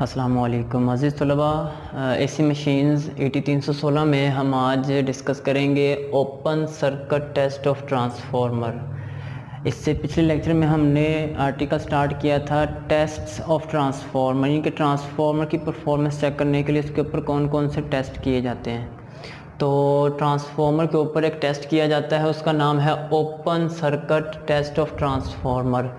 अस्सलामुअलैकुम अज़ीज़ तलबा, AC machines 8316 में हम आज डिस्कस करेंगे open circuit test of transformer. इससे पिछले लेक्चर में हमने आर्टिकल स्टार्ट किया था टेस्ट्स ऑफ ट्रांसफार्मर, यानी कि ट्रांसफार्मर की परफॉर्मेंस चेक करने के लिए इसके ऊपर कौन कौन से टेस्ट किए जाते हैं। तो ट्रांसफार्मर के ऊपर एक टेस्ट किया जाता है, उसका नाम है open circuit test of transformer,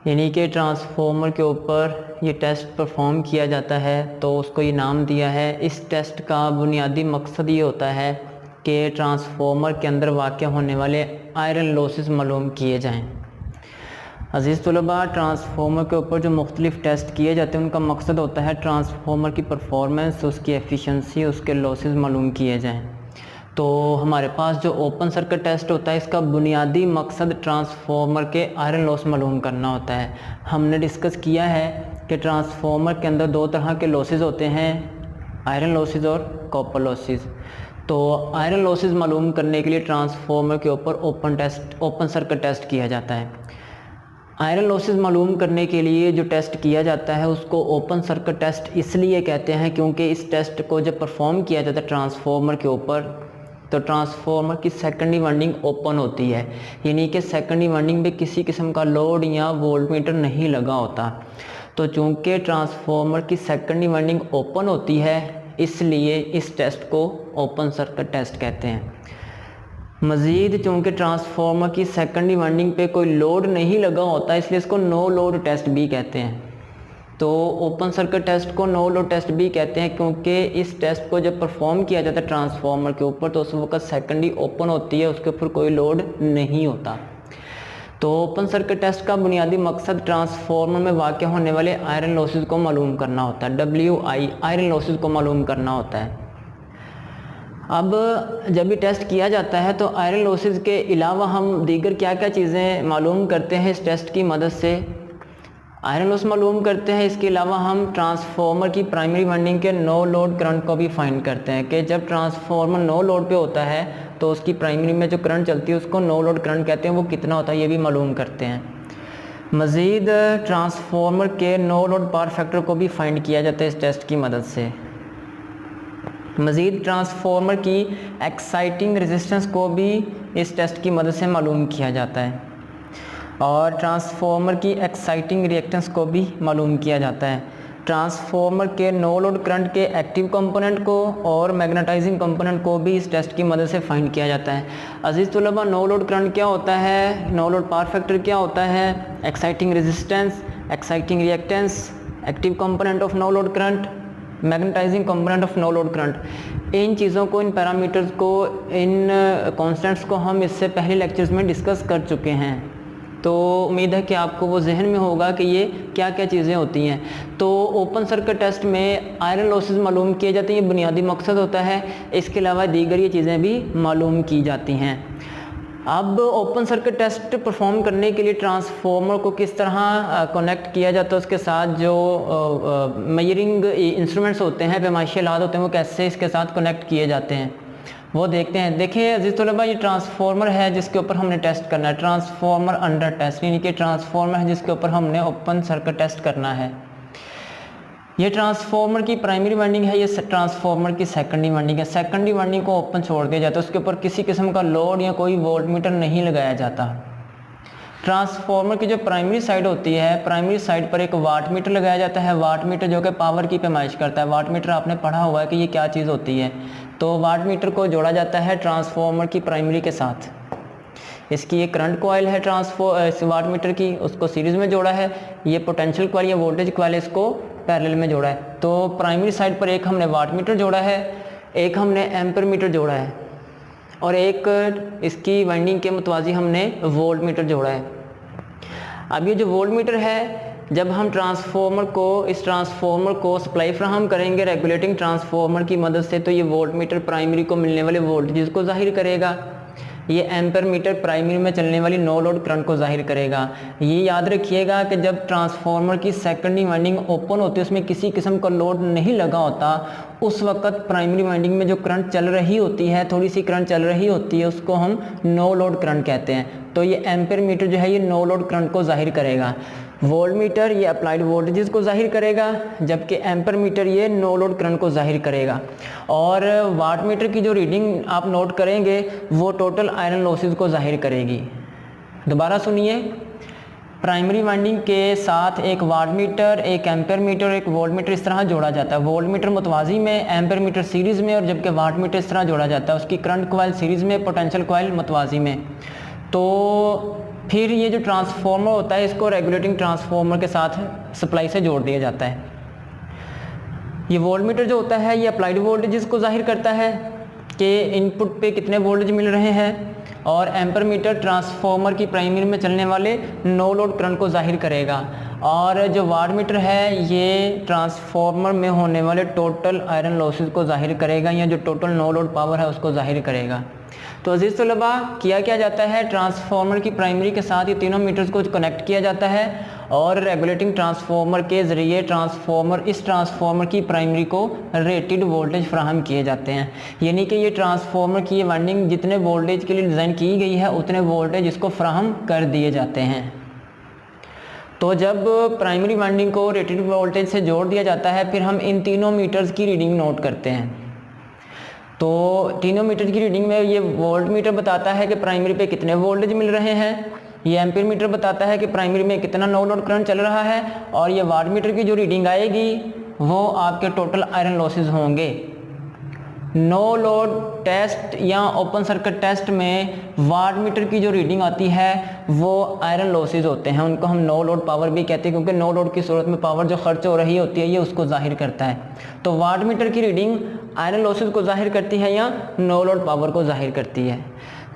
यानी कि ट्रांसफार्मर के ऊपर ये टेस्ट परफॉर्म किया जाता है, तो उसको ये नाम दिया है। इस टेस्ट का बुनियादी मकसद ये होता है कि ट्रांसफार्मर के अंदर वाक़ होने वाले आयरन लॉसेस मालूम किए जाएं। अज़ीज़ तलबा, ट्रांसफार्मर के ऊपर जो मुख्तलिफ़ टेस्ट किए जाते हैं उनका मकसद होता है ट्रांसफार्मर की परफॉर्मेंस, उसकी एफिशिएंसी, उसके लॉसेस मालूम किए जाएँ। तो हमारे पास जो ओपन सर्किट टेस्ट होता है इसका बुनियादी मकसद ट्रांसफार्मर के आयरन लॉस मालूम करना होता है। हमने डिस्कस किया है कि ट्रांसफार्मर के अंदर दो तरह के लॉसेस होते हैं, आयरन लॉसेस और कॉपर लॉसेस। तो आयरन लॉसेस मालूम करने के लिए ट्रांसफार्मर के ऊपर ओपन सर्किट टेस्ट किया जाता है। आयरन लॉसेस मालूम करने के लिए जो टेस्ट किया जाता है उसको ओपन सर्किट टेस्ट इसलिए कहते हैं क्योंकि इस टेस्ट को जब परफॉर्म किया जाता है ट्रांसफार्मर के ऊपर, तो ट्रांसफार्मर की सेकेंडरी वाइंडिंग ओपन होती है, यानी कि सेकेंडरी वाइंडिंग में किसी किस्म का लोड या वोल्टमीटर नहीं लगा होता। तो चूंकि ट्रांसफार्मर की सेकेंडरी वाइंडिंग ओपन होती है, इसलिए इस टेस्ट को ओपन सर्किट टेस्ट कहते हैं। मज़ीद चूँकि ट्रांसफार्मर की सेकेंडरी वाइंडिंग पे कोई लोड नहीं लगा होता, इसलिए इसको नो लोड टेस्ट भी कहते हैं। तो ओपन सर्किट टेस्ट को नो लोड टेस्ट भी कहते हैं क्योंकि इस टेस्ट को जब परफॉर्म किया जाता है ट्रांसफार्मर के ऊपर, तो उस वक्त सेकेंडरी ओपन होती है, उसके ऊपर कोई लोड नहीं होता। तो ओपन सर्किट टेस्ट का बुनियादी मकसद ट्रांसफार्मर में वाक़ होने वाले आयरन लॉसेस को मालूम करना होता है, WI आयरन लॉसेस को मालूम करना होता है। अब जब भी टेस्ट किया जाता है तो आयरन लॉसेस के अलावा हम दीगर क्या क्या चीज़ें मालूम करते हैं इस टेस्ट की मदद से। आयरन लॉस मालूम करते हैं, इसके अलावा हम ट्रांसफार्मर की प्राइमरी वाइंडिंग के नो लोड करंट को भी फाइंड करते हैं कि जब ट्रांसफार्मर नो लोड पे होता है तो उसकी प्राइमरी में जो करंट चलती है उसको नो लोड करंट कहते हैं, वो कितना होता है ये भी मालूम करते हैं। मज़ीद ट्रांसफार्मर के नो लोड पावर फैक्टर को भी फाइंड किया जाता है इस टेस्ट की मदद से। मज़ीद ट्रांसफार्मर की एक्साइटिंग रेजिस्टेंस को भी इस टेस्ट की मदद से मालूम किया जाता है और ट्रांसफार्मर की एक्साइटिंग रिएक्टेंस को भी मालूम किया जाता है। ट्रांसफार्मर के नो लोड करंट के एक्टिव कंपोनेंट को और मैग्नेटाइजिंग कंपोनेंट को भी इस टेस्ट की मदद से फाइंड किया जाता है। अजीज़ तलबा, नो लोड करंट क्या होता है, नो लोड पावर फैक्टर क्या होता है, exciting resistance, exciting reactance, active component of no load current, magnetizing component of no load current, इन चीज़ों को, इन पैरामीटर्स को, इन कॉन्स्टेंट्स को हम इससे पहले लेक्चर्स में डिस्कस कर चुके हैं। तो उम्मीद है कि आपको वो जहन में होगा कि ये क्या क्या चीज़ें होती हैं। तो ओपन सर्किट टेस्ट में आयरन लॉसेस मालूम किए जाते हैं, ये बुनियादी मकसद होता है। इसके अलावा दीगर ये चीज़ें भी मालूम की जाती हैं। अब ओपन सर्किट टेस्ट परफॉर्म करने के लिए ट्रांसफार्मर को किस तरह कनेक्ट किया जाता है, उसके साथ जो मेजरिंग इंस्ट्रूमेंट्स होते हैं, पैमाइशी आलात होते हैं, वो कैसे इसके साथ कनेक्ट किए जाते हैं वो देखते हैं। देखिए अज़ीज़ तलबा, ये ट्रांसफार्मर है जिसके ऊपर हमने टेस्ट करना है, ट्रांसफार्मर अंडर टेस्ट, यानी कि ट्रांसफार्मर है जिसके ऊपर हमने ओपन सर्किट टेस्ट करना है। ये ट्रांसफार्मर की प्राइमरी वाइंडिंग है, ये ट्रांसफार्मर की सेकेंडरी वाइंडिंग है। सेकेंडरी वाइंडिंग को ओपन छोड़ दिया जाता है, उसके ऊपर किसी किस्म का लोड या कोई वोल्टमीटर नहीं लगाया जाता। ट्रांसफार्मर की जो प्राइमरी साइड होती है, प्राइमरी साइड पर एक वाट मीटर लगाया जाता है, वाट मीटर जो कि पावर की पैमाइश करता है। वाट मीटर आपने पढ़ा हुआ है कि ये क्या चीज़ होती है। तो वाट मीटर को जोड़ा जाता है ट्रांसफार्मर की प्राइमरी के साथ। इसकी ये करंट कॉइल है इस वाट मीटर की, उसको सीरीज़ में जोड़ा है। ये पोटेंशियल कॉइल या वोल्टेज कॉइल इसको पैरेलल में जोड़ा है। तो प्राइमरी साइड पर एक हमने वाट मीटर जोड़ा है, एक हमने एम्पर मीटर जोड़ा है और एक इसकी वाइंडिंग के मुतवाज़ी हमने वोल्ट मीटर जोड़ा है। अब ये जो वोल्ट मीटर है, जब हम इस ट्रांसफार्मर को सप्लाई फ्राहम करेंगे रेगुलेटिंग ट्रांसफार्मर की मदद से, तो ये वोल्ट मीटर प्राइमरी को मिलने वाले वोल्टेज को जाहिर करेगा। ये एम्पर मीटर प्राइमरी में चलने वाली नो लोड करंट को जाहिर करेगा। ये याद रखिएगा कि जब ट्रांसफार्मर की सेकेंडरी वाइंडिंग ओपन होती है, उसमें किसी किस्म का लोड नहीं लगा होता, उस वक्त प्राइमरी वाइंडिंग में जो करंट चल रही होती है, थोड़ी सी करंट चल रही होती है, उसको हम नो लोड करंट कहते हैं। तो ये एम्पर मीटर जो है ये नो लोड करंट को जाहिर करेगा। वोल्ट मीटर ये अप्लाइड वोल्टेजेस को जाहिर करेगा, जबकि एम्पर मीटर ये नो लोड करंट को जाहिर करेगा। और वाट मीटर की जो रीडिंग आप नोट करेंगे वो टोटल आयरन लॉसेस को जाहिर करेगी। दोबारा सुनिए, प्राइमरी वाइंडिंग के साथ एक वाट मीटर, एक एम्पर मीटर, एक वोल्ट मीटर इस तरह जोड़ा जाता है। वोल्ट मीटर मुतवाज़ी में, एम्पर मीटर सीरीज़ में, और जबकि वाट मीटर इस तरह जोड़ा जाता है, उसकी करंट कॉइल सीरीज़ में, पोटेंशियल कॉइल मुतवाज़ी में। तो फिर ये जो ट्रांसफार्मर होता है इसको रेगुलेटिंग ट्रांसफार्मर के साथ सप्लाई से जोड़ दिया जाता है। ये वोल्ट मीटर जो होता है ये अप्लाइड वोल्टेजेस को जाहिर करता है कि इनपुट पे कितने वोल्टेज मिल रहे हैं, और एम्पर मीटर ट्रांसफार्मर की प्राइमरी में चलने वाले नो लोड करंट को जाहिर करेगा। और जो वाट मीटर है ये ट्रांसफार्मर में होने वाले टोटल आयरन लॉसेस को जाहिर करेगा, या जो टोटल नो लोड पावर है उसको जाहिर करेगा। तो अजीज़ तलबा, किया क्या जाता है, ट्रांसफार्मर की प्राइमरी के साथ ये तीनों मीटर्स को कनेक्ट किया जाता है और रेगुलेटिंग ट्रांसफार्मर के ज़रिए इस ट्रांसफार्मर की प्राइमरी को रेटेड वोल्टेज फ्राहम किए जाते हैं। यानी कि ये ट्रांसफार्मर की ये वाइंडिंग जितने वोल्टेज के लिए डिज़ाइन की गई है उतने वोल्टेज इसको फ्राहम कर दिए जाते हैं। तो जब प्राइमरी वाइंडिंग को रेटेड वोल्टेज से जोड़ दिया जाता है फिर हम इन तीनों मीटर्स की रीडिंग नोट करते हैं। तो तीनों मीटर की रीडिंग में ये वोल्ट मीटर बताता है कि प्राइमरी पे कितने वोल्टेज मिल रहे हैं, ये एम्पीयर मीटर बताता है कि प्राइमरी में कितना नो लोड करंट चल रहा है, और ये वाट मीटर की जो रीडिंग आएगी वो आपके टोटल आयरन लॉसेस होंगे। नो लोड टेस्ट या ओपन सर्किट टेस्ट में वाट मीटर की जो रीडिंग आती है वो आयरन लॉसेस होते हैं, उनको हम नो लोड पावर भी कहते हैं, क्योंकि नो लोड की सूरत में पावर जो खर्च हो रही होती है ये उसको जाहिर करता है। तो वाट मीटर की रीडिंग आयरन लॉसेस को जाहिर करती है या नो लोड पावर को जाहिर करती है।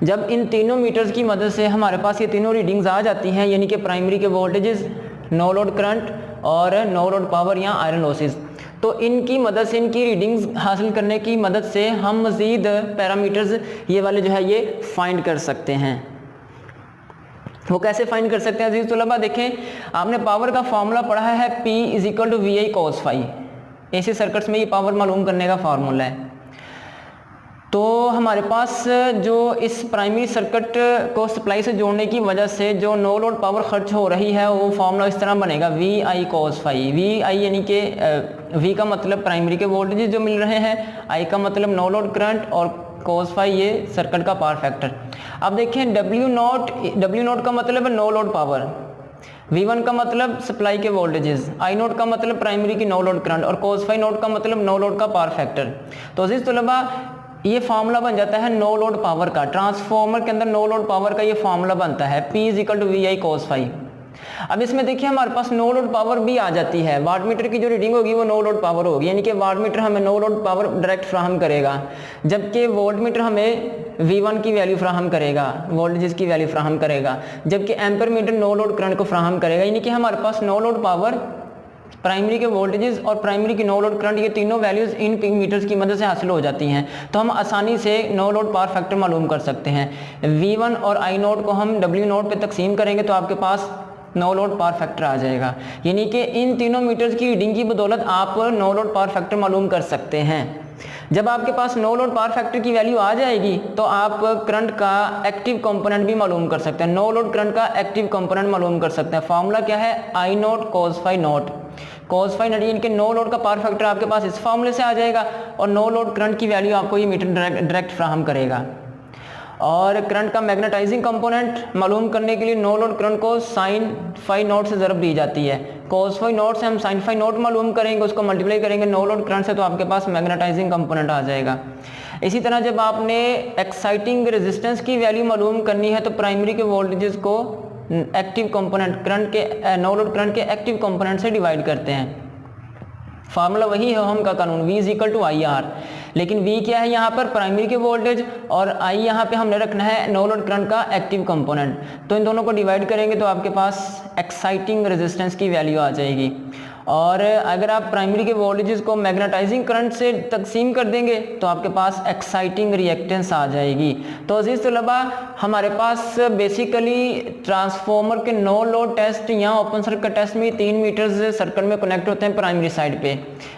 जब इन तीनों मीटर्स की मदद से हमारे पास ये तीनों रीडिंग्स आ जाती हैं, यानी कि प्राइमरी के वोल्टेजेस, नो लोड करंट और नो लोड पावर या आयरन लॉसेस, तो इनकी मदद से, इनकी रीडिंग्स हासिल करने की मदद से हम मज़ीद पैरामीटर्स ये वाले जो है ये फाइंड कर सकते हैं। वो कैसे फाइंड कर सकते हैं अजीज़ तलबा? देखें, आपने पावर का फॉर्मूला पढ़ा है P = VI cos phi। ऐसे सर्किट्स में ये पावर मालूम करने का फार्मूला है। तो हमारे पास जो इस प्राइमरी सर्किट को सप्लाई से जोड़ने की वजह से जो नो लोड पावर खर्च हो रही है वो फार्मूला इस तरह बनेगा VI cos phi। VI यानी कि V का मतलब प्राइमरी के वोल्टेज जो मिल रहे हैं, I का मतलब नो लोड करंट, और cos phi ये सर्किट का पावर फैक्टर। अब देखें W नोट का मतलब है नो लोड पावर, V1 का मतलब सप्लाई के वोल्टेजेस, I नोट का मतलब प्राइमरी की नो लोड करंट, और cos phi नोट का मतलब नो लोड का पावर फैक्टर। तो अजीज़ तलबा, ये फार्मूला बन जाता है नो लोड पावर का। ट्रांसफार्मर के अंदर नो लोड पावर का ये फार्मूला बनता है P = VI cos phi। अब इसमें देखिए हमारे पास नो लोड पावर भी आ जाती है। वाट मीटर की जो रीडिंग होगी वो नो लोड पावर होगी, यानी कि वाट मीटर हमें नो लोड पावर डायरेक्ट फ्राहम करेगा, जबकि वोल्ट मीटर हमें V1 की वैल्यू फ्राहम करेगा, वोल्टेजेस की वैल्यू फ्राहम करेगा, जबकि ampere meter no load current को फ्राहम करेगा। यानी कि हमारे पास नो लोड पावर, प्राइमरी के वोल्टेजेस और प्राइमरी की नो लोड करंट, ये तीनों वैल्यूज इन मीटर्स की मदद से हासिल हो जाती हैं। तो हम आसानी से नो लोड पावर फैक्टर मालूम कर सकते हैं। V1 और I नोट को हम W नोट पे तकसीम करेंगे तो आपके पास नो लोड पावर फैक्टर आ जाएगा। यानी कि इन तीनों मीटर्स की रीडिंग की बदौलत आप नो लोड पावर फैक्टर मालूम कर सकते हैं। जब आपके पास नो लोड पावर फैक्टर की वैल्यू आ जाएगी तो आप करंट का एक्टिव कंपोनेंट भी मालूम कर सकते हैं, नो लोड करंट का एक्टिव कंपोनेंट मालूम कर सकते हैं। फार्मूला क्या है? I note cos phi note. cos phi note यानी कि नो लोड का पावर फैक्टर आपके पास इस फार्मूले से आ जाएगा, और नो लोड करंट की वैल्यू आपको ये मीटर डायरेक्ट फ्राहम करेगा। और करंट का मैग्नेटाइजिंग कंपोनेंट मालूम करने के लिए नो लोड करंट को sin phi नोट से ज़रब दी जाती है। cos phi नोट से हम sin phi नोट मालूम करेंगे, उसको मल्टीप्लाई करेंगे नो लोड करंट से, तो आपके पास मैग्नेटाइजिंग कंपोनेंट आ जाएगा। इसी तरह जब आपने एक्साइटिंग रेजिस्टेंस की वैल्यू मालूम करनी है तो प्राइमरी के वोल्टेजेस को एक्टिव कंपोनेंट करंट के, नो लोड करंट के एक्टिव कंपोनेंट से डिवाइड करते हैं। फार्मूला वही है ओहम का कानून, V = IR। लेकिन V क्या है यहाँ पर? प्राइमरी के वोल्टेज, और I यहाँ पे हमने रखना है नो लोड करंट का एक्टिव कंपोनेंट। तो इन दोनों को डिवाइड करेंगे तो आपके पास एक्साइटिंग रेजिस्टेंस की वैल्यू आ जाएगी। और अगर आप प्राइमरी के वोल्टेजेस को मैग्नेटाइजिंग करंट से तकसीम कर देंगे तो आपके पास एक्साइटिंग रिएक्टेंस आ जाएगी। तो अजीज़ तलबा, हमारे पास बेसिकली ट्रांसफार्मर के नो लोड टेस्ट या ओपन सर्किट टेस्ट में 3 मीटर्स सर्किट में कनेक्ट होते हैं प्राइमरी साइड पे।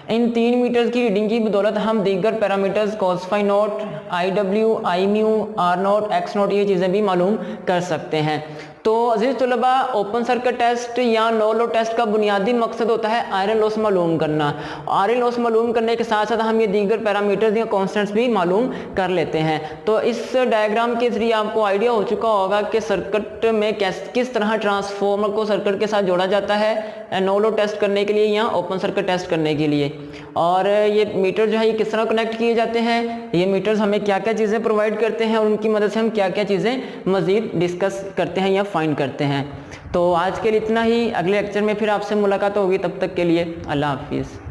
इन 3 मीटर्स की रीडिंग की बदौलत हम दीगर parameters cos phi note, IW, I mu, R note, X note, ये चीज़ें भी मालूम कर सकते हैं। तो अजीज तलबा, ओपन सर्किट टेस्ट या नो लोड टेस्ट का बुनियादी मकसद होता है आयरन लॉस मालूम करना। आयरन लॉस मालूम करने के साथ साथ हम ये दीगर पैरामीटर्स या कॉन्स्टेंट्स भी मालूम कर लेते हैं। तो इस डायग्राम के जरिए आपको आइडिया हो चुका होगा कि सर्किट में किस तरह ट्रांसफॉर्मर को सर्किट के साथ जोड़ा जाता है नो लोड टेस्ट करने के लिए या ओपन सर्किट टेस्ट करने के लिए। और ये मीटर जो है ये किस तरह कनेक्ट किए जाते हैं, ये मीटर्स हमें क्या क्या चीज़ें प्रोवाइड करते हैं और उनकी मदद से हम क्या क्या चीज़ें मज़ीद डिस्कस करते हैं या फाइंड करते हैं। तो आज के लिए इतना ही, अगले लेक्चर में फिर आपसे मुलाकात होगी, तब तक के लिए अल्लाह हाफिज़।